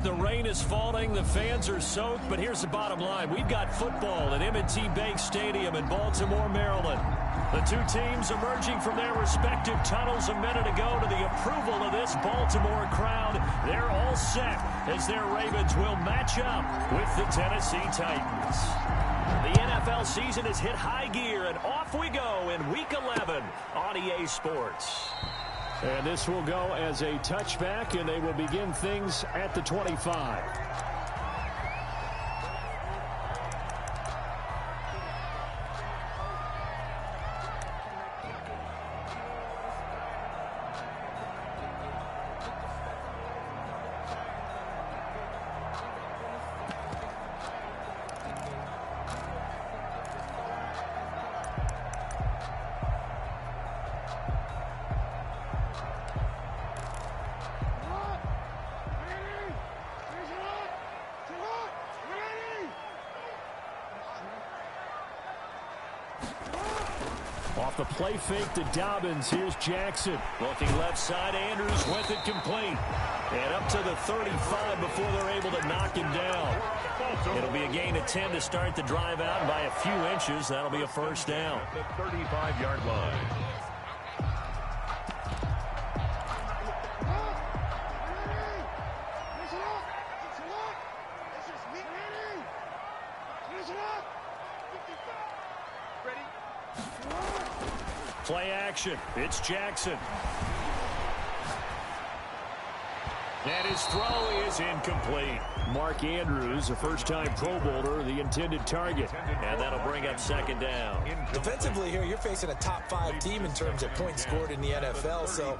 the rain is falling, the fans are soaked, but here's the bottom line. We've got football at M&T Bank Stadium in Baltimore, Maryland. The two teams emerging from their respective tunnels a minute ago to the approval of this Baltimore crowd. They're all set as their Ravens will match up with the Tennessee Titans. The NFL season has hit high gear, and off we go in Week 11 on EA Sports. And this will go as a touchback, and they will begin things at the 25. Off the play fake to Dobbins. Here's Jackson. Looking left side, Andrews with it complete. And up to the 35 before they're able to knock him down. It'll be a gain of 10 to start the drive out, and by a few inches, that'll be a first down. The 35-yard line. Play action. It's Jackson. And his throw is incomplete. Mark Andrews, a first-time Pro Bowler, the intended target. And that'll bring up second down. Defensively here, you're facing a top-5 team in terms of points scored in the NFL. So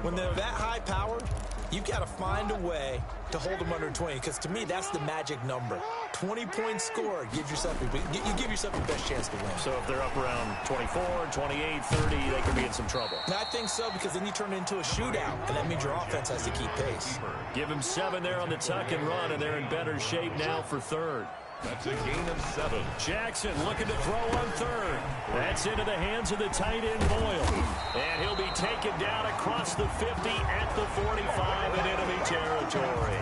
when they're that high-powered, you've got to find a way to hold them under 20. Because to me, that's the magic number. 20 points scored. You give yourself your best chance to win. So if they're up around 24, 28, 30, they could be in some trouble. And I think so, because then you turn it into a shootout, and that means your offense has to keep pace. Give him 7 there on the tuck and run, and they're in better shape now for third. That's a gain of 7. Jackson looking to throw on third. That's into the hands of the tight end, Boyle. And he'll be taken down across the 50 at the 45 in enemy territory.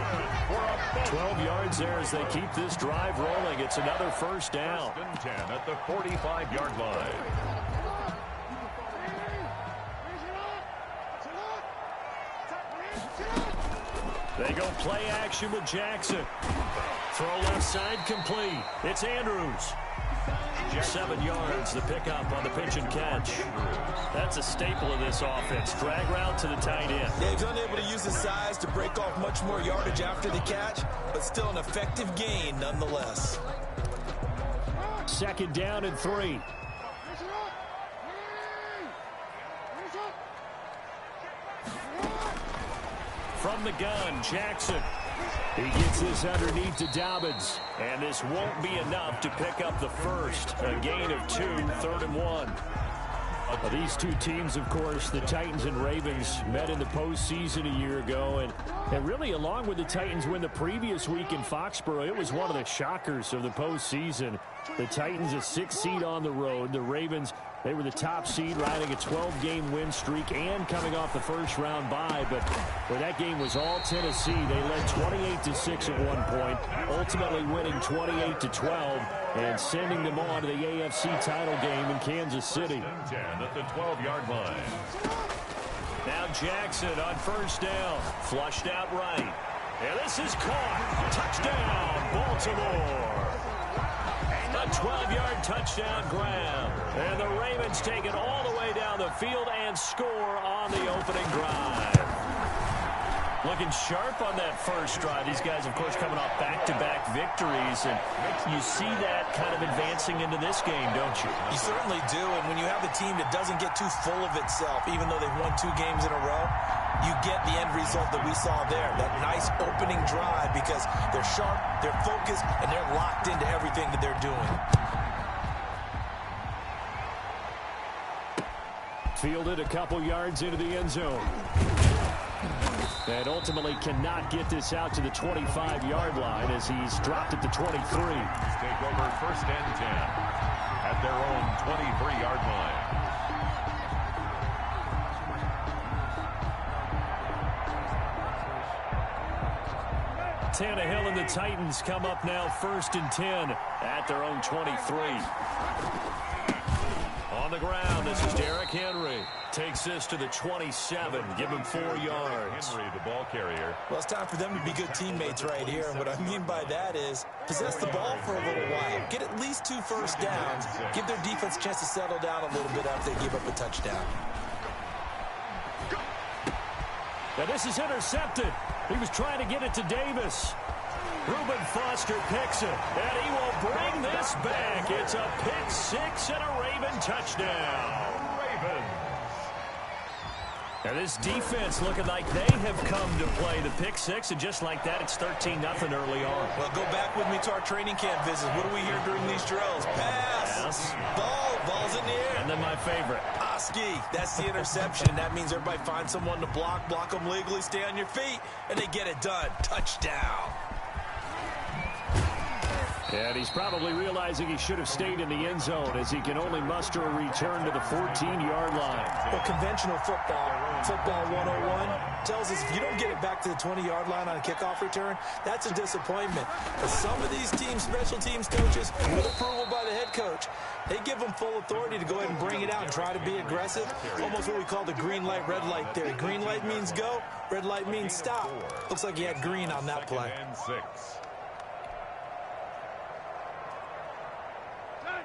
12 yards there as they keep this drive rolling. It's another first down. 10 at the 45-yard line. They go play action with Jackson. Throw left side complete. It's Andrews. 7 yards, the pickup on the pitch and catch. That's a staple of this offense. Drag route to the tight end. Yeah, he's unable to use his size to break off much more yardage after the catch, but still an effective gain nonetheless. Second down and 3. From the gun, Jackson. He gets this underneath to Dobbins. And this won't be enough to pick up the first. A gain of 2, 3rd and 1. These two teams, of course, the Titans and Ravens, met in the postseason a year ago. And really, along with the Titans win the previous week in Foxborough, it was one of the shockers of the postseason. The Titans, a 6th seed on the road. The Ravens, they were the top seed, riding a 12-game win streak and coming off the first-round bye. But where that game was all Tennessee, they led 28-6 at one point, ultimately winning 28-12 and sending them on to the AFC title game in Kansas City. 10 at the 12-yard line. Now Jackson on first down, flushed out right. And this is caught. Touchdown, Baltimore. A 12-yard touchdown grab. And the Ravens take it all the way down the field and score on the opening drive. Looking sharp on that first drive. These guys, of course, coming off back-to-back victories. And you see that kind of advancing into this game, don't you? You certainly do. And when you have a team that doesn't get too full of itself, even though they've won 2 games in a row, you get the end result that we saw there. That nice opening drive because they're sharp, they're focused, and they're locked into everything that they're doing. Fielded a couple yards into the end zone. And ultimately cannot get this out to the 25-yard line as he's dropped at the 23. Take over 1st and 10 at their own 23-yard line. Tannehill and the Titans come up now 1st and 10 at their own 23. On the ground, this is Derrick Henry. Takes this to the 27. Give him 4 yards. Henry, the ball carrier. Well, it's time for them to be good teammates right here. And what I mean by that is possess the ball for a little while. Get at least 2 first downs. Give their defense a chance to settle down a little bit after they give up a touchdown. Now this is intercepted. He was trying to get it to Davis. Reuben Foster picks it, and he will bring this back. It's a pick 6 and a Raven touchdown. Ravens. Now this defense looking like they have come to play the pick 6, and just like that, it's 13-0 early on. Well, go back with me to our training camp visits. What do we hear during these drills? Pass. Ball's in the air. And then my favorite. Oski, that's the interception. That means everybody finds someone to block them legally, stay on your feet, and they get it done. Touchdown. And he's probably realizing he should have stayed in the end zone as he can only muster a return to the 14-yard line. Well, conventional football 101, tells us if you don't get it back to the 20-yard line on a kickoff return, that's a disappointment. But some of these teams, special teams coaches, with approval by the head coach, they give them full authority to go ahead and bring it out and try to be aggressive. Almost what we call the green light, red light theory. Green light means go, red light means stop. Looks like he had green on that play. 6.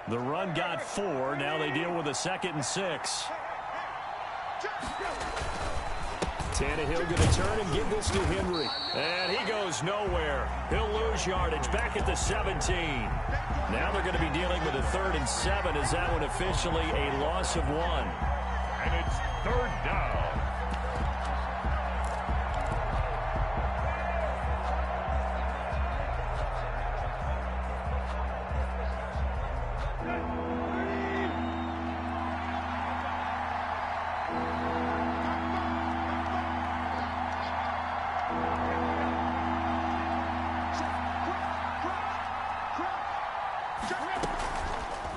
The run got 4. Now they deal with a 2nd and 6. Tannehill going to turn and give this to Henry. And he goes nowhere. He'll lose yardage back at the 17. Now they're going to be dealing with a 3rd and 7. Is that one officially a loss of 1? And it's 3rd down.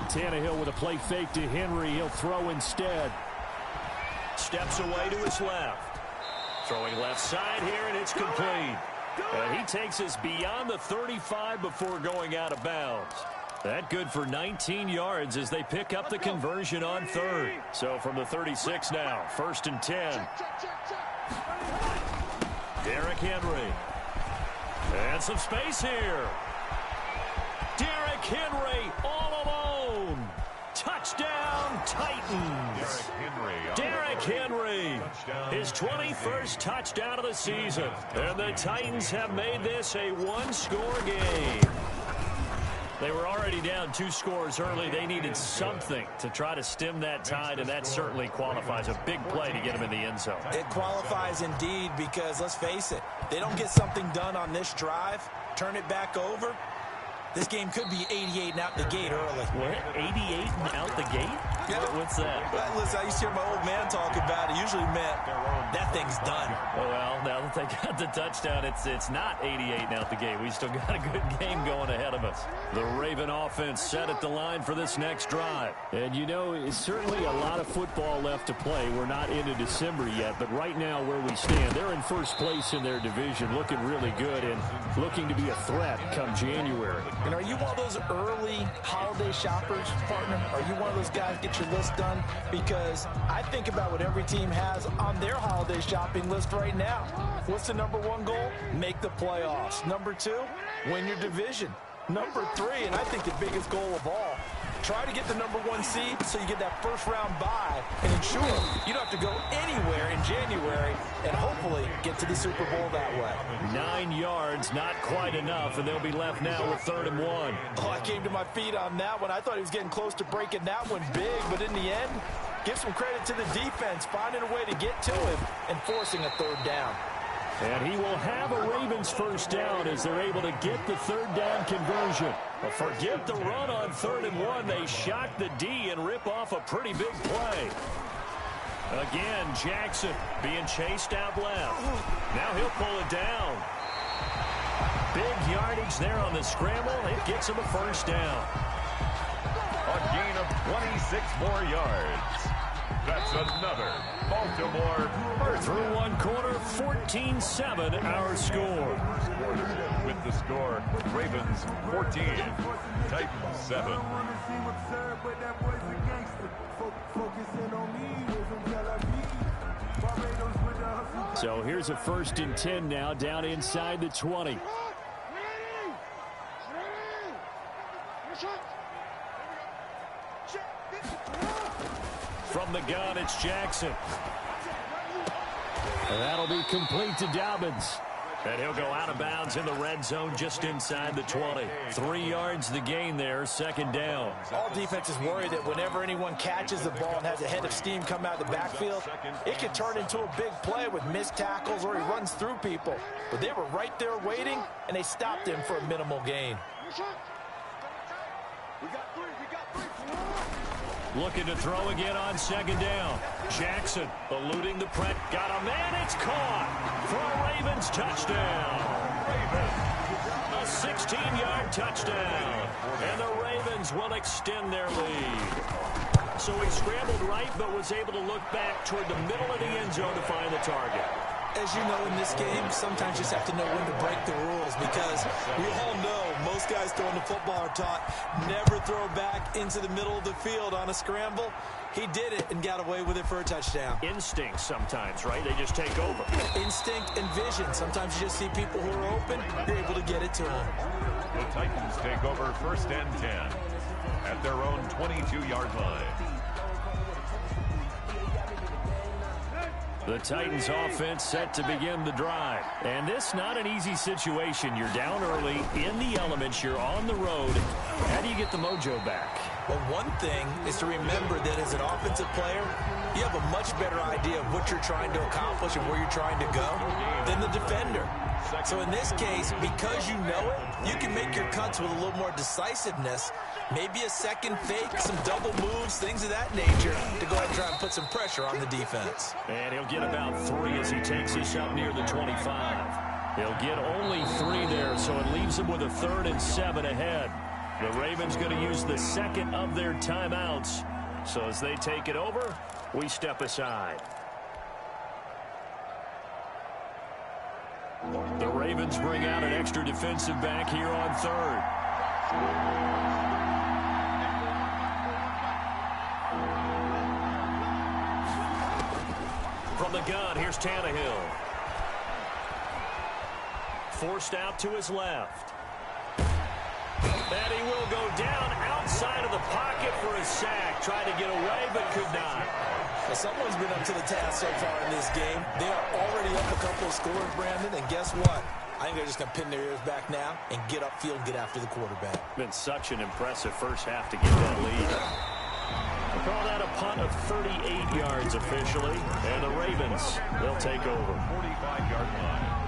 Tannehill with a play fake to Henry. He'll throw instead. Steps away to his left. Throwing left side here, and it's complete. He takes us beyond the 35 before going out of bounds. That good for 19 yards as they pick up the conversion on 3rd. So from the 36 now, 1st and 10. Derrick Henry. And some space here. Derrick Henry all alone. Touchdown, Titans. Derrick Henry, his 21st touchdown of the season. And the Titans have made this a one-score game. They were already down 2 scores early. They needed something to try to stem that tide, and that certainly qualifies. A big play to get them in the end zone. It qualifies indeed because, let's face it, they don't get something done on this drive, turn it back over, this game could be 88 and out the gate early. What? 88 and out the gate? Yeah. What's that? Well, listen, I used to hear my old man talk about it. Usually meant that thing's done. Well, now that they got the touchdown, it's not 88 and out the gate. We still got a good game going ahead of us. The Raven offense set at the line for this next drive. And, you know, it's certainly a lot of football left to play. We're not into December yet, but right now where we stand, they're in first place in their division, looking really good and looking to be a threat come January. And are you one of those early holiday shoppers, partner? Are you one of those guys get your list done? Because I think about what every team has on their holiday shopping list right now. What's the number 1 goal? Make the playoffs. Number 2, win your division. Number 3, and I think the biggest goal of all, try to get the number 1 seed so you get that first-round bye and ensure you don't have to go anywhere in January and hopefully get to the Super Bowl that way. 9 yards, not quite enough, and they'll be left now with 3rd and 1. Oh, I came to my feet on that one. I thought he was getting close to breaking that one big, but in the end, give some credit to the defense, finding a way to get to him and forcing a 3rd down. And he will have a Ravens first down as they're able to get the 3rd down conversion. But forget the run on 3rd and 1. They shock the D and rip off a pretty big play. Again, Jackson being chased out left. Now he'll pull it down. Big yardage there on the scramble. It gets him a first down. A gain of 26 more yards. That's another Baltimore first. Through one quarter, 14-7 our score. With the score, Ravens 14, Titans 7. So here's a 1st and 10 now, down inside the 20. From the gun, it's Jackson. And that'll be complete to Dobbins. And he'll go out of bounds in the red zone just inside the 20. 3 yards the gain there, 2nd down. All defenses worry that whenever anyone catches the ball and has a head of steam come out of the backfield, it can turn into a big play with missed tackles or he runs through people. But they were right there waiting, and they stopped him for a minimal gain. Looking to throw again on 2nd down. Jackson eluding the press. Got a man. It's caught for a Ravens touchdown. A 16-yard touchdown. And the Ravens will extend their lead. So he scrambled right but was able to look back toward the middle of the end zone to find the target. As you know, in this game, sometimes you just have to know when to break the rules because we all know most guys throwing the football are taught never throw back into the middle of the field on a scramble. He did it and got away with it for a touchdown. Instinct sometimes, right? They just take over. Instinct and vision. Sometimes you just see people who are open, you're able to get it to them. The Titans take over 1st and 10 at their own 22-yard line. The Titans offense set to begin the drive. And this not an easy situation. You're down early, in the elements, you're on the road. How do you get the mojo back? Well, one thing is to remember that as an offensive player, you have a much better idea of what you're trying to accomplish and where you're trying to go than the defender. So in this case, because you know it, you can make your cuts with a little more decisiveness. Maybe a second fake, some double moves, things of that nature to go ahead and try and put some pressure on the defense. And he'll get about 3 as he takes us up near the 25. He'll get only 3 there, so it leaves him with a 3rd and 7 ahead. The Ravens going to use the 2nd of their timeouts. So as they take it over, we step aside. The Ravens bring out an extra defensive back here on 3rd. From the gun, here's Tannehill. Forced out to his left. And he will go down outside of the pocket for a sack. Tried to get away, but could not. Well, someone's been up to the task so far in this game. They are already up a couple of scores, Brandon, and guess what? I think they're just going to pin their ears back now and get upfield and get after the quarterback. Been such an impressive first half to get that lead. Call that a punt of 38 yards officially. And the Ravens, they'll take over. 45-yard line.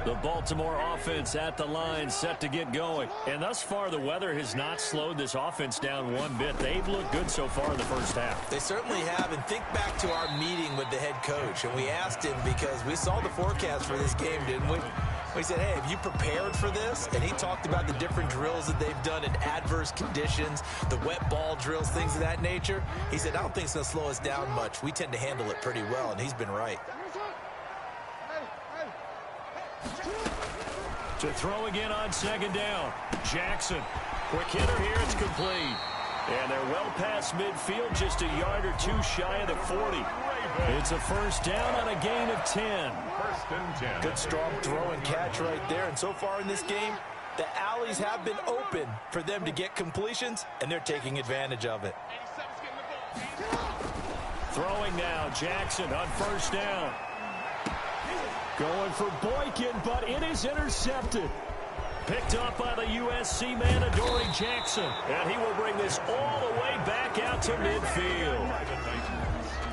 The Baltimore offense at the line, set to get going. And thus far, the weather has not slowed this offense down one bit. They've looked good so far in the first half. They certainly have. And think back to our meeting with the head coach. And we asked him because we saw the forecast for this game, didn't we? We said, hey, have you prepared for this? And he talked about the different drills that they've done in adverse conditions, the wet ball drills, things of that nature. He said, I don't think it's going to slow us down much. We tend to handle it pretty well, and he's been right. To throw again on 2nd down. Jackson. Quick hitter here. It's complete. And they're well past midfield, just a yard or 2 shy of the 40. It's a 1st down on a gain of 10. 1st and 10. Good strong throw and catch right there. And so far in this game, the alleys have been open for them to get completions, and they're taking advantage of it. Throwing now. Jackson on 1st down. Going for Boykin, but it is intercepted. Picked up by the USC man, Adoree Jackson. And he will bring this all the way back out to midfield.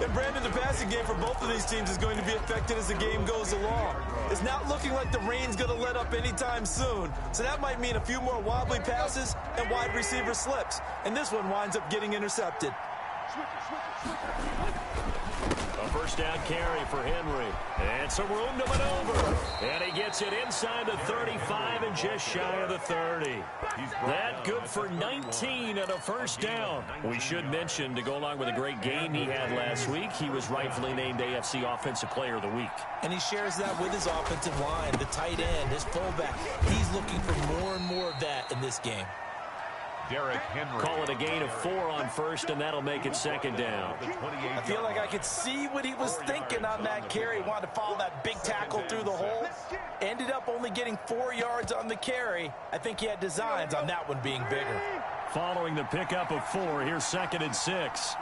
And Brandon, the passing game for both of these teams is going to be affected as the game goes along. It's not looking like the rain's going to let up anytime soon. So that might mean a few more wobbly passes and wide receiver slips. And this one winds up getting intercepted. A first down carry for Henry. And some room to maneuver. And he gets it inside the 35 and just shy of the 30. That good for 19 and a first down. We should mention, to go along with a great game he had last week, he was rightfully named AFC Offensive Player of the Week. And he shares that with his offensive line, the tight end, his fullback. He's looking for more and more of that in this game. Derrick Henry. Call it a gain of 4 on first, and that'll make it second down. I feel like I could see what he was thinking on that carry. He wanted to follow that big tackle through the hole. Ended up only getting 4 yards on the carry. I think he had designs on that one being bigger. Following the pickup of 4, here's 2nd and 6.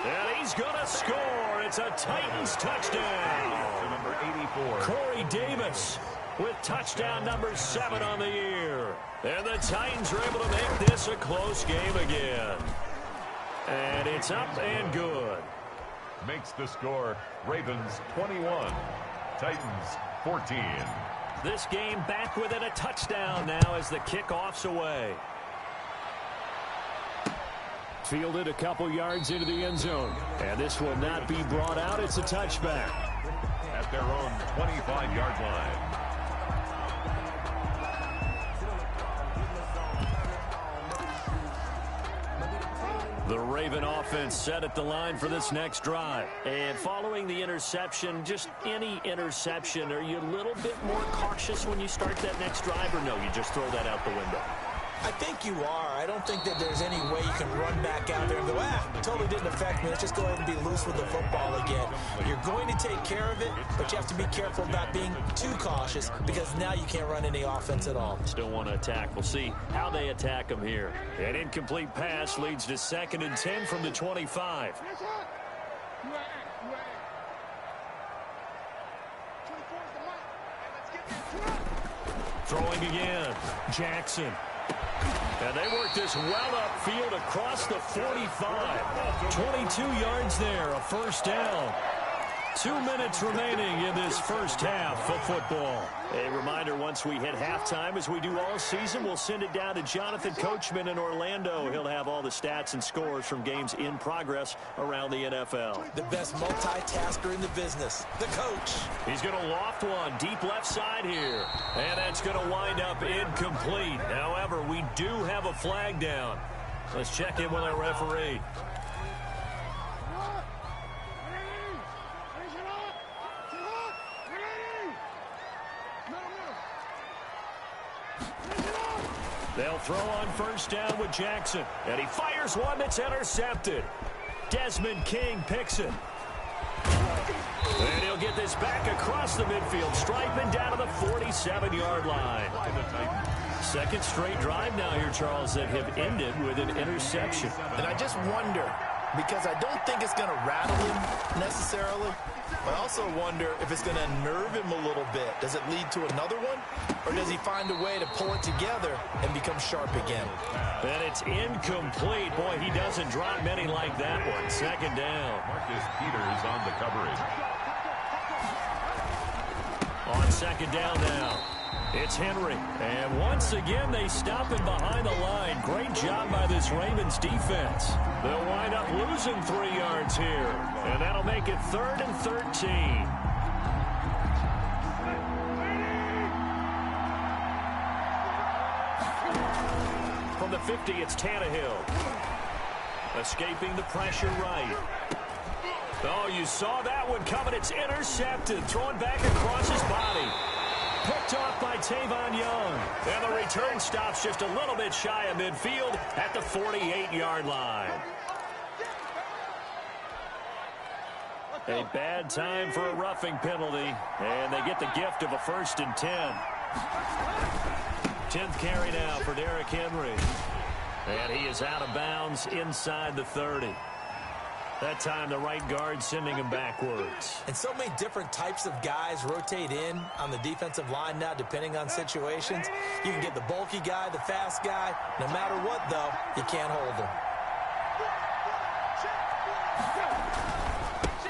And he's going to score. It's a Titans touchdown. Number 84. Corey Davis with touchdown number 7 on the year. And the Titans are able to make this a close game again. And it's up and good. Makes the score Ravens 21, Titans 14. This game back within a touchdown now as the kickoff's away. Fielded a couple yards into the end zone. And this will not be brought out. It's a touchback. At their own 25-yard line. The Raven offense set at the line for this next drive. And following the interception, just any interception, are you a little bit more cautious when you start that next drive, or no, you just throw that out the window? I think you are. I don't think that there's any way you can run back out there and go, totally didn't affect me. Let's just go ahead and be loose with the football again. You're going to take care of it, but you have to be careful about being too cautious because now you can't run any offense at all. Still want to attack. We'll see how they attack them here. An incomplete pass leads to 2nd and 10 from the 25. Throwing again. Jackson. And they work this well upfield across the 45. 22 yards there, a first down. 2 minutes remaining in this first half of football. A reminder, once we hit halftime, as we do all season, we'll send it down to Jonathan Coachman in Orlando. He'll have all the stats and scores from games in progress around the NFL. The best multitasker in the business, the coach. He's going to loft one deep left side here. And that's going to wind up incomplete. However, we do have a flag down. Let's check in with our referee. They'll throw on first down with Jackson. And he fires one that's intercepted. Desmond King picks it. And he'll get this back across the midfield, striping down to the 47-yard line. Second straight drive now here, Charles, that have ended with an interception. And I just wonder, because I don't think it's going to rattle him necessarily, but I also wonder if it's going to nerve him a little bit. Does it lead to another one? Or does he find a way to pull it together and become sharp again? And it's incomplete. Boy, he doesn't drop many like that one. Second down. Marcus Peters on the coverage. On second down now, it's Henry. And once again, they stop him behind the line. Great job by this Ravens defense. They'll wind up losing 3 yards here. And that'll make it 3rd and 13. From the 50, it's Tannehill. Escaping the pressure right. Oh, you saw that one coming. It's intercepted. Thrown back across his body. Picked off by Tavon Young. And the return stops just a little bit shy of midfield at the 48-yard line. A bad time for a roughing penalty. And they get the gift of a 1st and 10. 10th carry now for Derrick Henry. And he is out of bounds inside the 30. That time the right guard sending him backwards. And so many different types of guys rotate in on the defensive line now depending on situations. You can get the bulky guy, the fast guy. No matter what, though, you can't hold him.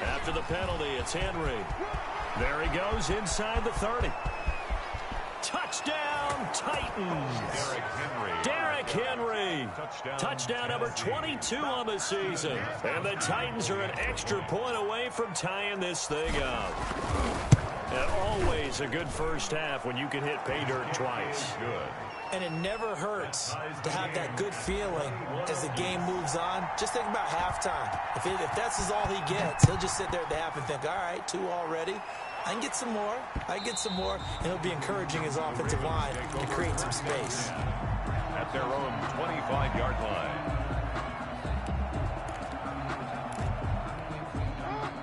After the penalty, it's Henry. There he goes inside the 30. Touchdown, Titans. Derrick Henry. Touchdown number 22 on the season. And the Titans are an extra point away from tying this thing up. And always a good first half when you can hit pay dirt twice. Good. And it never hurts to have that good feeling as the game moves on. Just think about halftime. If that's all he gets, he'll just sit there at the half and think, all right, 2 already. I can get some more. I can get some more. And he'll be encouraging his offensive line to create some space. At their own 25-yard line.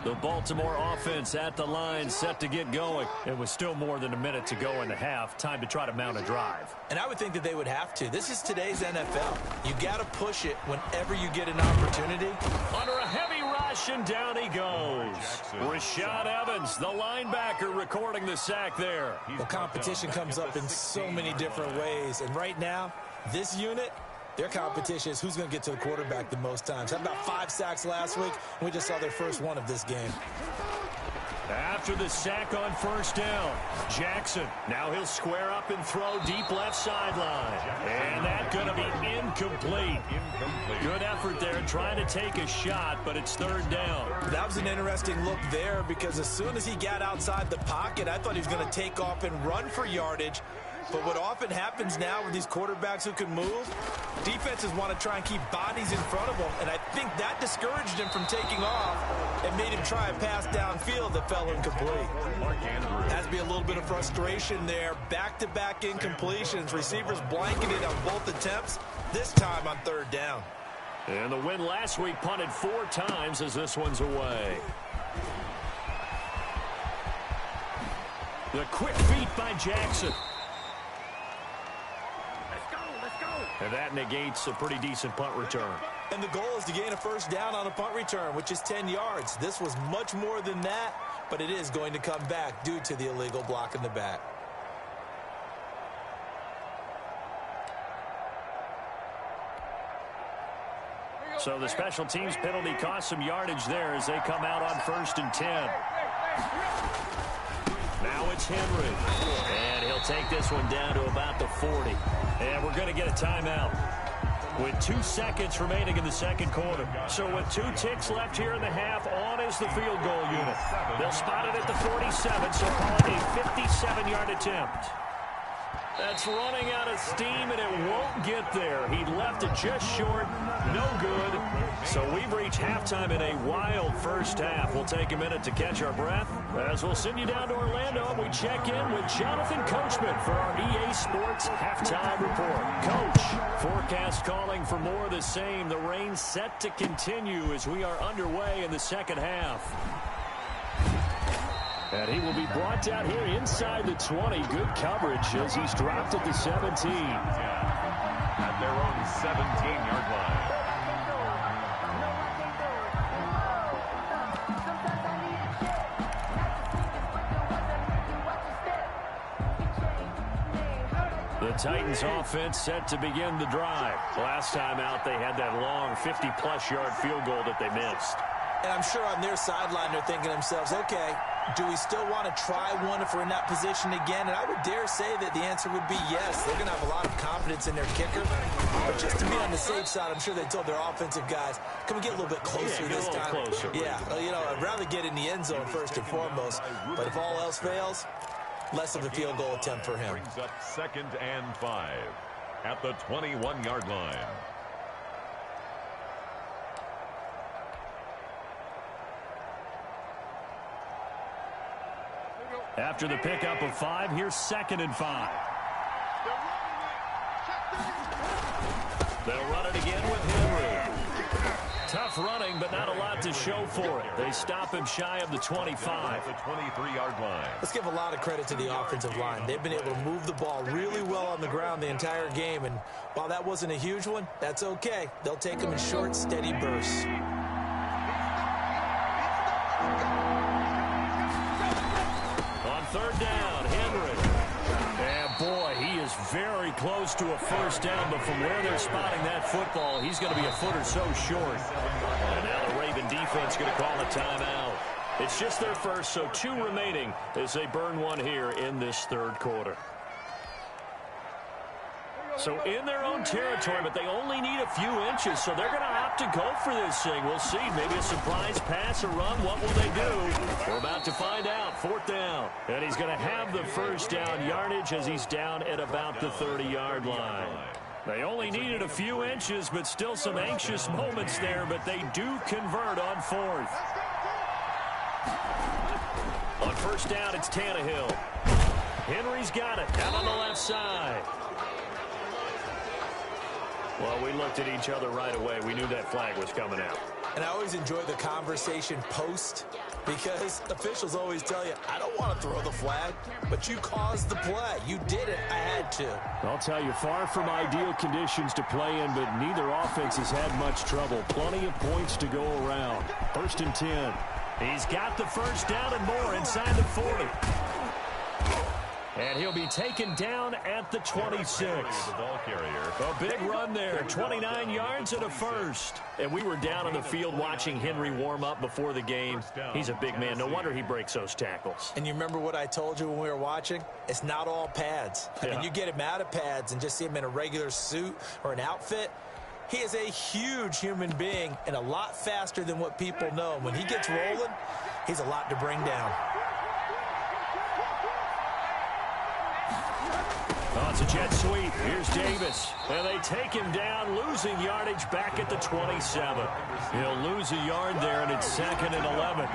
The Baltimore offense at the line, set to get going. It was still more than a minute to go in the half. Time to try to mount a drive. And I would think that they would have to. This is today's NFL. You got to push it whenever you get an opportunity. Under a heavy rush, and down he goes. Rashad Evans, the linebacker, recording the sack there. Well, competition comes up in so many different ways. And right now, this unit, their competition is who's going to get to the quarterback the most times. Had about 5 sacks last week, and we just saw their first one of this game. After the sack on first down, Jackson. Now he'll square up and throw deep left sideline. And that's going to be incomplete. Good effort there trying to take a shot, but it's third down. That was an interesting look there because as soon as he got outside the pocket, I thought he was going to take off and run for yardage. But what often happens now with these quarterbacks who can move, defenses want to try and keep bodies in front of them, and I think that discouraged him from taking off and made him try a pass downfield that fell incomplete. Has to be a little bit of frustration there. Back-to-back incompletions. Receivers blanketed on both attempts, this time on third down. And the win last week punted 4 times as this one's away. The quick feet by Jackson. And that negates a pretty decent punt return. And the goal is to gain a first down on a punt return, which is 10 yards. This was much more than that, but it is going to come back due to the illegal block in the back. So the special teams penalty cost some yardage there as they come out on 1st and 10. Now it's Henry. And he'll take this one down to about the 40. And we're going to get a timeout with 2 seconds remaining in the second quarter. So with 2 ticks left here in the half, on is the field goal unit. They'll spot it at the 47, so call it a 57-yard attempt. That's running out of steam, and it won't get there. He left it just short. No good. So we've reached halftime in a wild first half. We'll take a minute to catch our breath as we'll send you down to Orlando, and we check in with Jonathan Coachman for our EA Sports Halftime Report. Coach, forecast calling for more of the same. The rain set to continue as we are underway in the second half. And he will be brought down here inside the 20. Good coverage as he's dropped at the 17. At their own 17-yard line. The Titans offense set to begin the drive. Last time out, they had that long 50-plus yard field goal that they missed. And I'm sure on their sideline they're thinking to themselves, okay, do we still want to try one if we're in that position again? And I would dare say that the answer would be yes. They're going to have a lot of confidence in their kicker. But just to be on the safe side, I'm sure they told their offensive guys, can we get a little bit closer this time? Closer. Yeah, you know, I'd rather get in the end zone first and foremost. But if all else fails, less of a field goal attempt for him. Brings up 2nd and 5 at the 21-yard line. After the pickup of 5, here's 2nd and 5. They'll run it again with Henry. Tough running, but not a lot to show for it. They stop him shy of the 25. At the 23-yard line. Let's give a lot of credit to the offensive line. They've been able to move the ball really well on the ground the entire game. And while that wasn't a huge one, that's okay. They'll take them in short, steady bursts. Third down, Henry. And boy, he is very close to a first down, but from where they're spotting that football, he's going to be a foot or so short. And now the Raven defense going to call a timeout. It's just their first, so 2 remaining as they burn one here in this third quarter. So in their own territory, but they only need a few inches, so they're going to opt to go for this thing. We'll see. Maybe a surprise pass or run. What will they do? We're about to find out. 4th down. And he's going to have the first down yardage as he's down at about the 30-yard line. They only needed a few inches, but still some anxious moments there, but they do convert on 4th. On 1st down, it's Tannehill. Henry's got it out on the left side. Well, we looked at each other right away. We knew that flag was coming out. And I always enjoy the conversation post because officials always tell you, I don't want to throw the flag, but you caused the play. You did it. I had to. I'll tell you, far from ideal conditions to play in, but neither offense has had much trouble. Plenty of points to go around. 1st and 10. He's got the first down and more inside the 40. And he'll be taken down at the 26. A big run there, 29 yards and a first. And we were down on the field watching Henry warm up before the game. He's a big man. No wonder he breaks those tackles. And you remember what I told you when we were watching? It's not all pads. I mean, you get him out of pads and just see him in a regular suit or an outfit. He is a huge human being and a lot faster than what people know. When he gets rolling, he's a lot to bring down. Oh, it's a jet sweep. Here's Davis. And they take him down, losing yardage back at the 27. He'll lose a yard there, and it's 2nd and 11.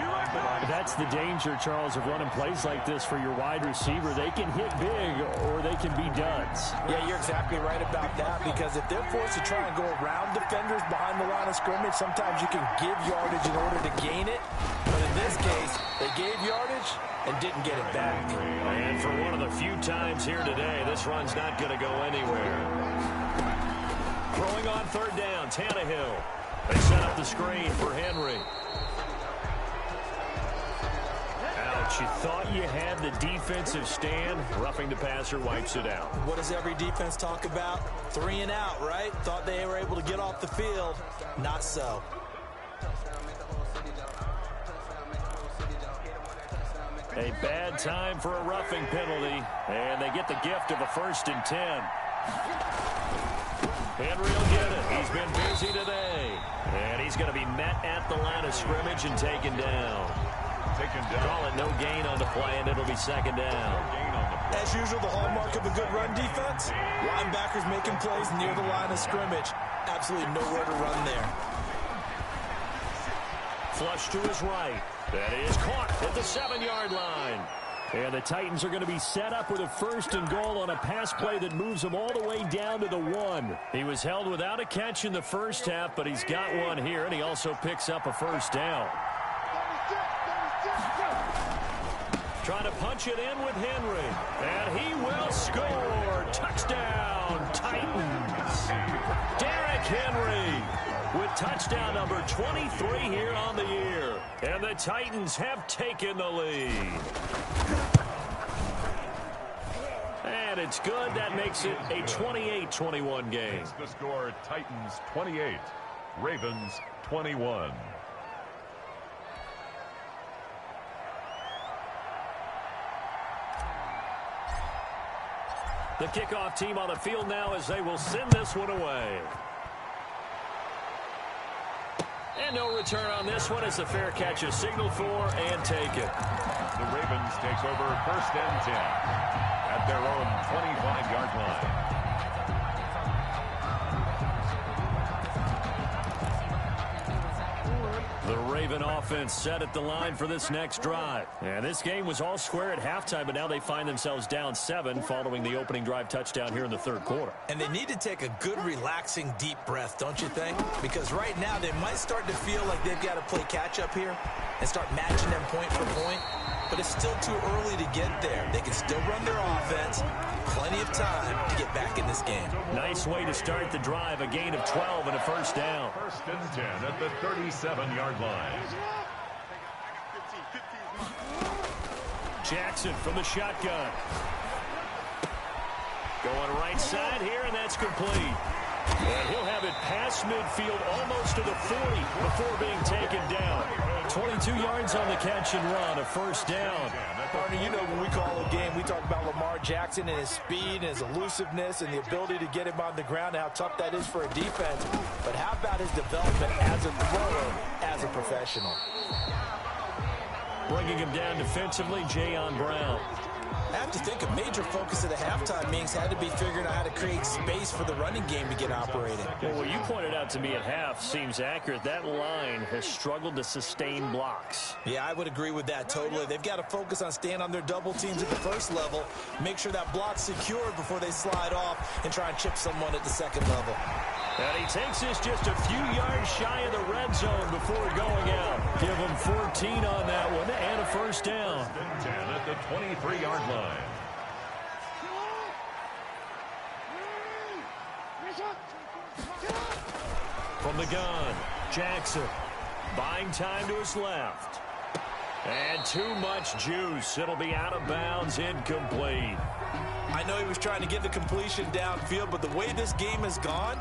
That's the danger, Charles, of running plays like this for your wide receiver. They can hit big, or they can be duds. Yeah, you're exactly right about that, because if they're forced to try and go around defenders behind the line of scrimmage, sometimes you can give yardage in order to gain it. But in this case, they gave yardage and didn't get it back. And for one of the few times here today, this run's not going to go anywhere. Throwing on 3rd down, Tannehill. They set up the screen for Henry. Ouch, you thought you had the defensive stand. Roughing the passer wipes it out. What does every defense talk about? 3 and out, right? Thought they were able to get off the field. Not so. A bad time for a roughing penalty, and they get the gift of a 1st and 10. Henry will get it. He's been busy today, and he's going to be met at the line of scrimmage and taken down. Call it no gain on the play, and it'll be 2nd down. As usual, the hallmark of a good run defense, linebackers making plays near the line of scrimmage. Absolutely nowhere to run there. Flush to his right. That is caught at the 7-yard line. And the Titans are going to be set up with a 1st and goal on a pass play that moves them all the way down to the 1. He was held without a catch in the first half, but he's got one here, and he also picks up a 1st down. Trying to punch it in with Henry. And he will score. Touchdown, Titans. Derrick Henry with touchdown number 23 here on the year. And the Titans have taken the lead. And it's good. That makes it a 28-21 game. The score, Titans 28, Ravens 21. The kickoff team on the field now as they will send this one away. And no return on this one. It's a fair catch, a signal for, and take it. The Ravens takes over 1st and 10 at their own 25-yard line. The Raven offense set at the line for this next drive. And this game was all square at halftime, but now they find themselves down 7 following the opening drive touchdown here in the 3rd quarter. And they need to take a good, relaxing, deep breath, don't you think? Because right now they might start to feel like they've got to play catch-up here and start matching them point for point. But it's still too early to get there. They can still run their offense. Plenty of time to get back in this game. Nice way to start the drive. A gain of 12 and a 1st down. 1st and 10 at the 37-yard line. Jackson from the shotgun. Going right side here, and that's complete. And he'll have it past midfield almost to the 40 before being taken down. 22 yards on the catch and run, a first down. Partner, you know when we call a game, we talk about Lamar Jackson and his speed and his elusiveness and the ability to get him on the ground and how tough that is for a defense. But how about his development as a thrower, as a professional? Bringing him down defensively, Jayon Brown. I have to think a major focus of the halftime meetings had to be figuring out how to create space for the running game to get operating. Well, what you pointed out to me at half seems accurate. That line has struggled to sustain blocks. Yeah, I would agree with that totally. They've got to focus on staying on their double teams at the first level, make sure that block's secured before they slide off and try and chip someone at the second level. And he takes this just a few yards shy of the red zone before going out. Give him 14 on that one and a first down. 10 at the 23-yard line. From the gun, Jackson buying time to his left. And too much juice. It'll be out of bounds, incomplete. I know he was trying to get the completion downfield, but the way this game has gone,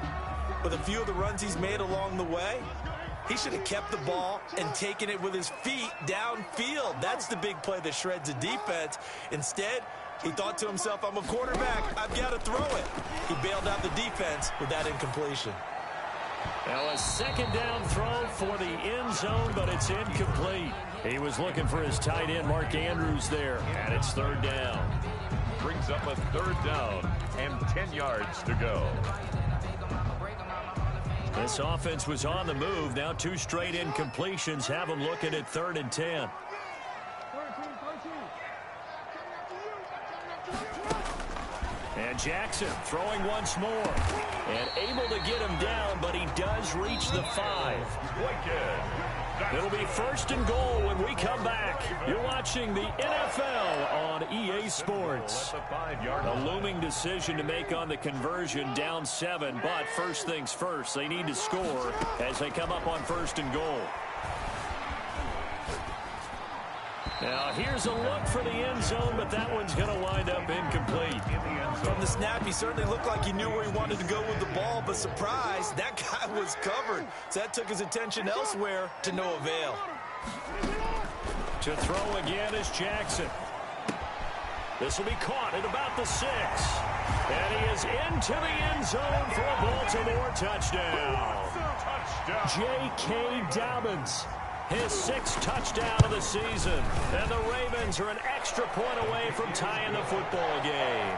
with a few of the runs he's made along the way, he should have kept the ball and taken it with his feet downfield. That's the big play that shreds a defense. Instead, he thought to himself, I'm a quarterback, I've got to throw it. He bailed out the defense with that incompletion. Now a second down throw for the end zone, but it's incomplete. He was looking for his tight end, Mark Andrews, there, and it's third down. Brings up a third down and 10 yards to go. This offense was on the move. Now two straight incompletions have them looking at 3rd and 10. And Jackson throwing once more. And able to get him down, but he does reach the 5. It'll be 1st and goal when we come back. You're watching the NFL on EA Sports. A looming decision to make on the conversion, down 7. But first things first, they need to score as they come up on 1st and goal. Now, here's a look for the end zone, but that one's going to wind up incomplete. From the snap, he certainly looked like he knew where he wanted to go with the ball, but surprise, that guy was covered. So that took his attention elsewhere to no avail. To throw again is Jackson. This will be caught at about the 6. And he is into the end zone for a Baltimore touchdown. J.K. Dobbins. His 6th touchdown of the season. And the Ravens are an extra point away from tying the football game.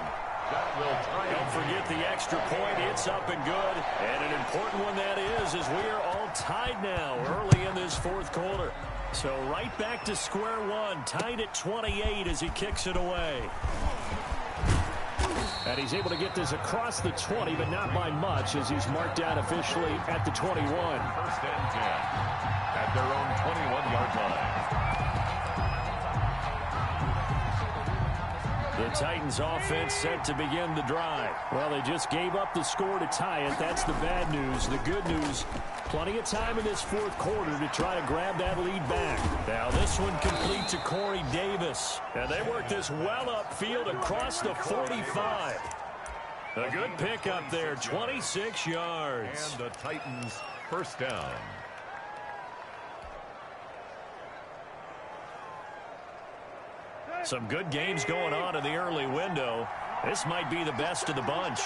Don't forget the extra point. It's up and good. And an important one that is, as we are all tied now early in this 4th quarter. So right back to square one, tied at 28 as he kicks it away. And he's able to get this across the 20, but not by much, as he's marked down officially at the 21. 1st and 10. At their own 21-yard line. The Titans offense set to begin the drive. Well, they just gave up the score to tie it. That's the bad news. The good news, plenty of time in this 4th quarter to try to grab that lead back. Now this one complete to Corey Davis. And they work this well upfield across the 45. A good pickup there, 26 yards. And the Titans' first down. Some good games going on in the early window. This might be the best of the bunch.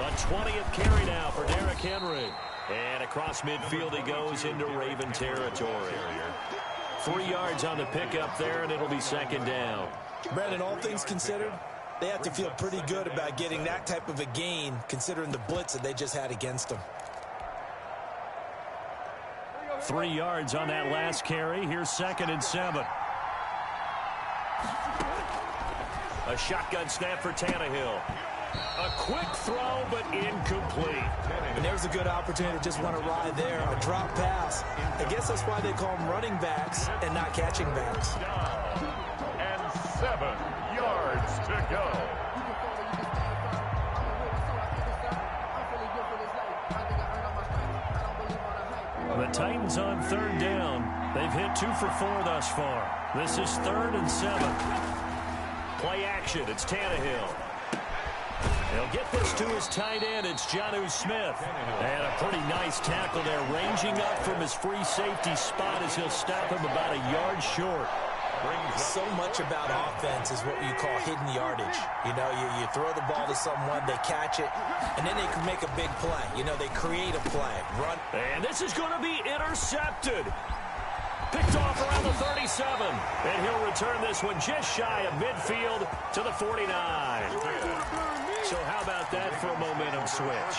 A 20th carry now for Derrick Henry. And across midfield he goes into Raven territory. 3 yards on the pickup there, and it'll be 2nd down. Brandon, all things considered, they have to feel pretty good about getting that type of a gain, considering the blitz that they just had against them. 3 yards on that last carry. Here's 2nd and 7. A shotgun snap for Tannehill. A quick throw, but incomplete. And there's a good opportunity to just want to ride there. A drop pass. I guess that's why they call them running backs and not catching backs. And 7 yards to go. The Titans on 3rd down. They've hit 2 for 4 thus far. This is 3rd and 7. Play action. It's Tannehill. He'll get this to his tight end. It's Jonnu Smith. And a pretty nice tackle there, ranging up from his free safety spot as he'll stop him about a yard short. So much about offense is what you call hidden yardage. You know, you throw the ball to someone, they catch it, and then they can make a big play. You know, they create a play. Run. And this is going to be intercepted. Picked off around the 37. And he'll return this one just shy of midfield to the 49. So how about that for a momentum switch?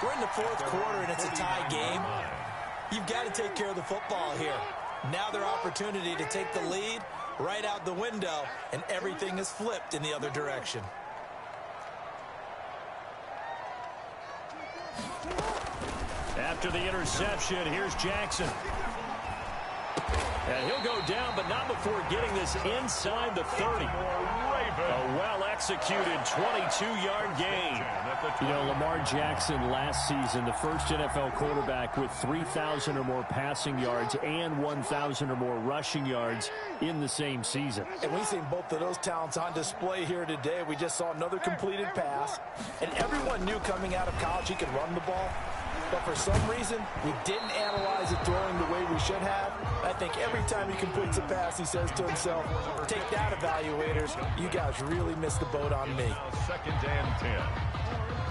We're in the fourth quarter, and it's a tie game. You've got to take care of the football here. Now their opportunity to take the lead right out the window, and everything is flipped in the other direction. After the interception, here's Jackson. And he'll go down, but not before getting this inside the 30. A well-executed 22-yard gain. You know, Lamar Jackson last season, the first NFL quarterback with 3,000 or more passing yards and 1,000 or more rushing yards in the same season. And we've seen both of those talents on display here today. We just saw another completed pass. And everyone knew coming out of college he could run the ball. But for some reason, we didn't analyze it throwing the way we should have. I think every time he completes a pass, he says to himself, take that, evaluators. You guys really missed the boat on me. Second and 10.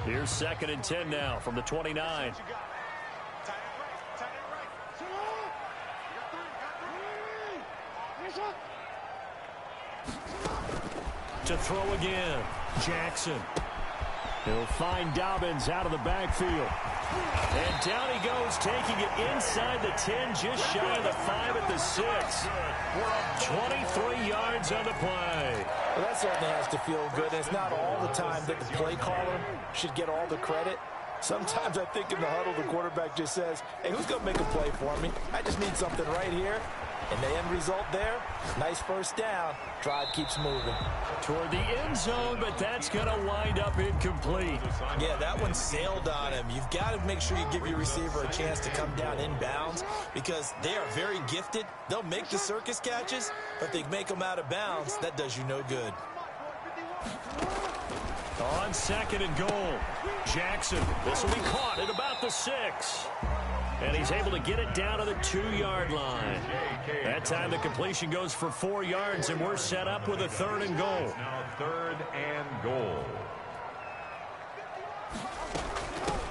Here's 2nd and 10 now from the 29. To throw again, Jackson. He'll find Dobbins out of the backfield. And down he goes, taking it inside the 10, just shy of the 5 at the 6. 23 yards on the play. Well, that certainly has to feel good. It's not all the time that the play caller should get all the credit. Sometimes I think in the huddle, the quarterback just says, hey, who's going to make a play for me? I just need something right here. And the end result there, nice first down. Drive keeps moving. Toward the end zone, but that's going to wind up incomplete. Yeah, that one sailed on him. You've got to make sure you give your receiver a chance to come down inbounds because they are very gifted. They'll make the circus catches, but if they make them out of bounds, that does you no good. On 2nd and goal, Jackson. This will be caught at about the 6. And he's able to get it down to the 2-yard line. That time the completion goes for 4 yards, and we're set up with a 3rd and goal. Now 3rd and goal.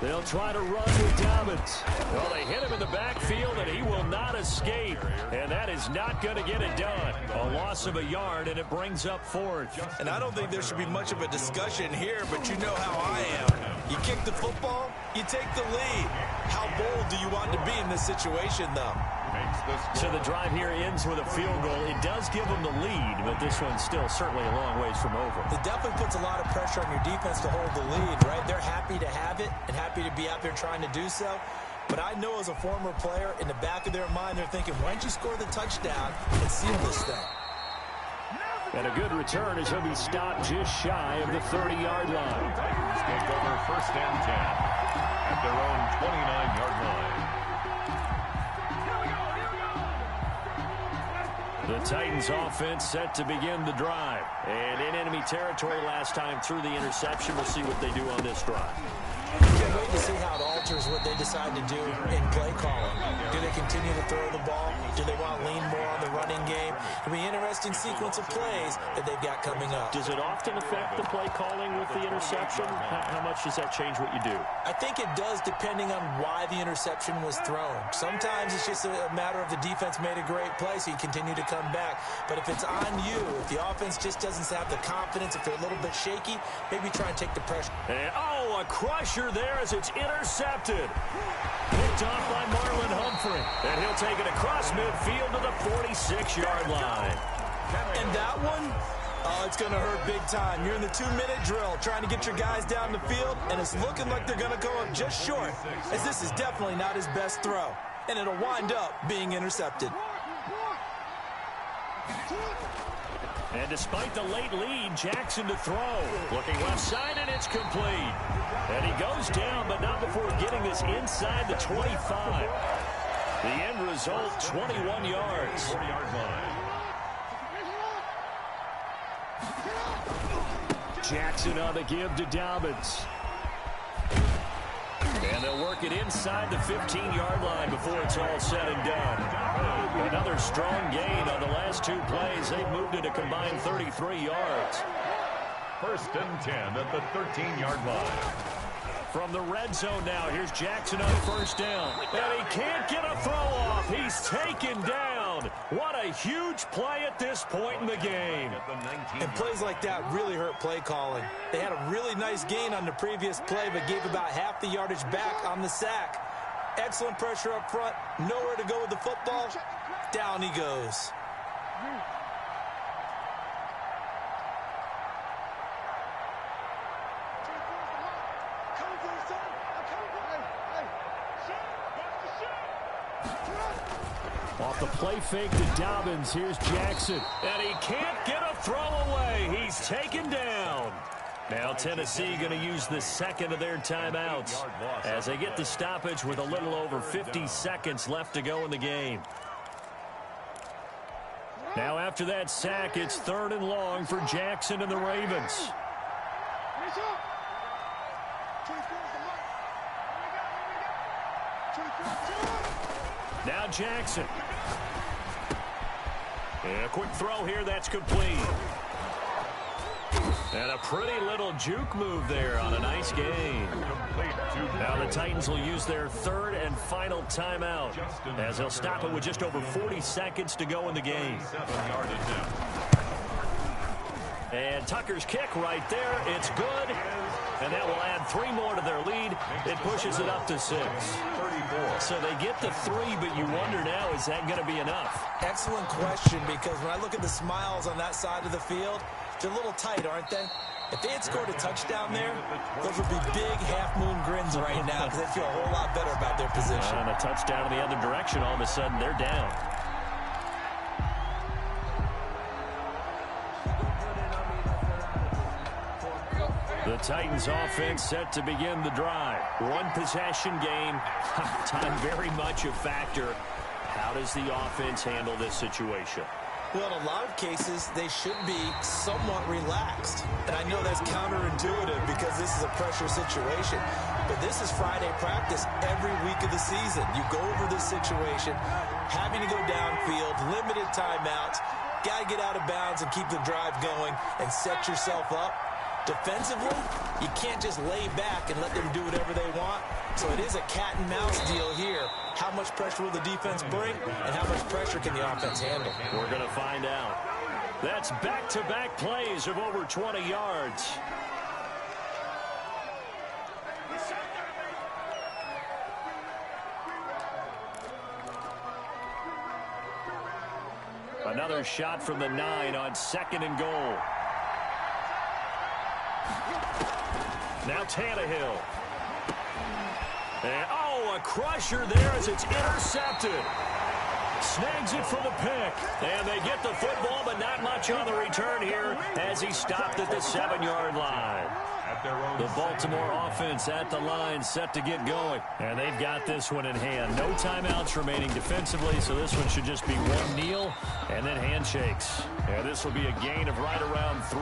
They'll try to run with Dobbins. Well, they hit him in the backfield, and he will not escape. And that is not going to get it done. A loss of a yard, and it brings up 4th. And I don't think there should be much of a discussion here, but you know how I am. You kick the football, you take the lead. How bold do you want to be in this situation, though? So the drive here ends with a field goal. It does give them the lead, but this one's still certainly a long ways from over. It definitely puts a lot of pressure on your defense to hold the lead, right? They're happy to have it and happy to be out there trying to do so. But I know as a former player, in the back of their mind, they're thinking, why don't you score the touchdown and seal this thing? And a good return as he'll be stopped just shy of the 30-yard line. Titans take over 1st and 10 at their own 29-yard line. The Titans offense set to begin the drive. And in enemy territory last time through the interception. We'll see what they do on this drive. Can't wait to see how it alters what they decide to do in play calling. Do they continue to throw the ball? Do they want to lean more on the running game? It'll be an interesting sequence of plays that they've got coming up. Does it often affect the play calling with the interception? How much does that change what you do? I think it does depending on why the interception was thrown. Sometimes it's just a matter of the defense made a great play, so you continue to come back. But if it's on you, if the offense just doesn't have the confidence, if they're a little bit shaky, maybe try and take the pressure. And, a crusher there as it's intercepted. Picked off by Marlon Humphrey. And he'll take it across midfield to the 46-yard line. And that one, it's going to hurt big time. You're in the 2-minute drill trying to get your guys down the field, and it's looking like they're going to go up just short, as this is definitely not his best throw. And it'll wind up being intercepted. And despite the late lead, Jackson to throw. Looking left side, and it's complete. And he goes down, but not before getting this inside the 25. The end result, 21 yards. 40-yard line. Jackson on the give to Dobbins. And they'll work it inside the 15-yard line before it's all said and done. Another strong gain on the last two plays. They moved it a combined 33 yards. 1st and 10 at the 13-yard line. From the red zone now, here's Jackson on 1st down. And he can't get a throw off. He's taken down. What a huge play at this point in the game. And plays like that really hurt play calling. They had a really nice gain on the previous play, but gave about half the yardage back on the sack. Excellent pressure up front. Nowhere to go with the football. Down he goes. Off the play fake to Dobbins. Here's Jackson. And he can't get a throw away. He's taken down. Now Tennessee going to use the second of their timeouts as they get the stoppage with a little over 50 seconds left to go in the game. Now after that sack, it's 3rd and long for Jackson and the Ravens. Now Jackson. And a quick throw here, that's complete. And a pretty little juke move there on a nice gain. Now the Titans will use their 3rd and final timeout as they'll stop it with just over 40 seconds to go in the game. And Tucker's kick right there. It's good. And that will add 3 more to their lead. It pushes it up to 6. So they get the 3, but you wonder now, is that going to be enough? Excellent question, because when I look at the smiles on that side of the field, they're a little tight, aren't they? If they had scored a touchdown there, those would be big half-moon grins right now because they feel a whole lot better about their position. And a touchdown in the other direction, all of a sudden they're down. The Titans offense set to begin the drive. One possession game. Time very much a factor. How does the offense handle this situation? Well, in a lot of cases, they should be somewhat relaxed. And I know that's counterintuitive because this is a pressure situation. But this is Friday practice every week of the season. You go over this situation, having to go downfield, limited timeouts, got to get out of bounds and keep the drive going and set yourself up. Defensively, you can't just lay back and let them do whatever they want. So it is a cat and mouse deal here. How much pressure will the defense bring, and how much pressure can the offense handle? We're going to find out. That's back-to-back plays of over 20 yards. Another shot from the 9 on 2nd and goal. Now Tannehill. And, a crusher there as it's intercepted. Snags it for the pick. And they get the football, but not much on the return here as he stopped at the 7-yard line. The Baltimore offense at the line set to get going. And they've got this one in hand. No timeouts remaining defensively, so this one should just be one kneel and then handshakes. And this will be a gain of right around 3.